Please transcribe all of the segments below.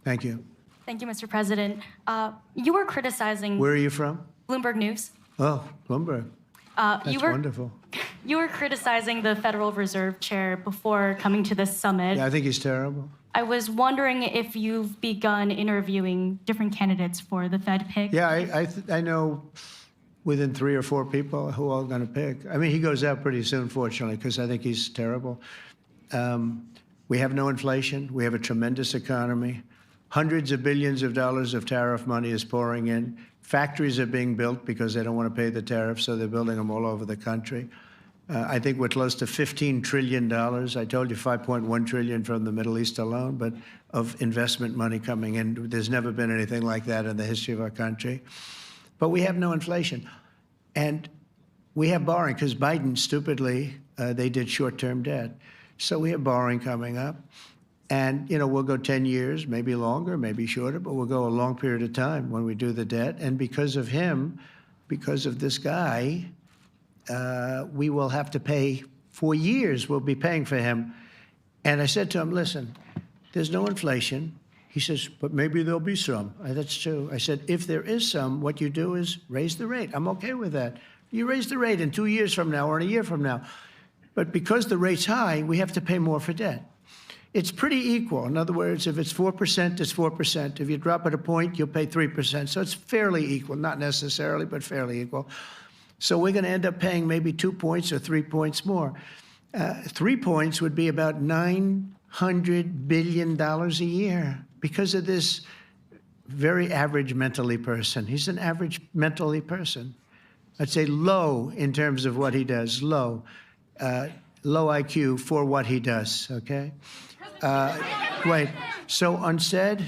Thank you. Thank you, Mr. President. You were criticizing Where are you from? Bloomberg News. Oh, Bloomberg. That's wonderful. You were criticizing the Federal Reserve Chair before coming to this summit. Yeah, I think he's terrible. I was wondering if you've begun interviewing different candidates for the Fed pick. Yeah, I know within 3 or 4 people who are going to pick. I mean, he goes out pretty soon, fortunately, because I think he's terrible. We have no inflation. We have a tremendous economy. Hundreds of billions of dollars of tariff money is pouring in. Factories are being built because they don't want to pay the tariffs, so they're building them all over the country. I think we're close to $15 trillion. I told you $5.1 trillion from the Middle East alone, but of investment money coming in. There's never been anything like that in the history of our country. But we have no inflation. And we have borrowing because Biden, stupidly, they did short-term debt. So we have borrowing coming up. And, you know, we'll go 10 years, maybe longer, maybe shorter, but we'll go a long period of time when we do the debt. And because of him, because of this guy, we will have to pay for years. We'll be paying for him. And I said to him, listen, there's no inflation. He says, but maybe there'll be some. That's true. I said, if there is some, what you do is raise the rate. I'm okay with that. You raise the rate in 2 years from now or in a year from now. But because the rate's high, we have to pay more for debt. It's pretty equal. In other words, if it's 4%, it's 4%. If you drop it a point, you'll pay 3%. So it's fairly equal, not necessarily, but fairly equal. So we're going to end up paying maybe 2 points or 3 points more. 3 points would be about $900 billion a year because of this very average mentally person. He's an average mentally person. I'd say low in terms of what he does, low. Low IQ for what he does, okay? Wait, so instead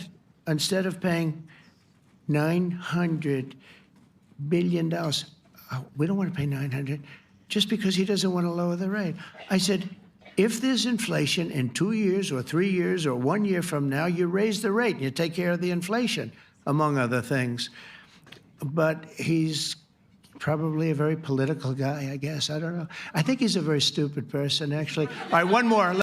of paying $900 billion, we don't want to pay 900 just because he doesn't want to lower the rate. I said, if there's inflation in 2 years or 3 years or 1 year from now, you raise the rate and you take care of the inflation, among other things. But he's probably a very political guy, I guess. I don't know. I think he's a very stupid person, actually. All right, one more.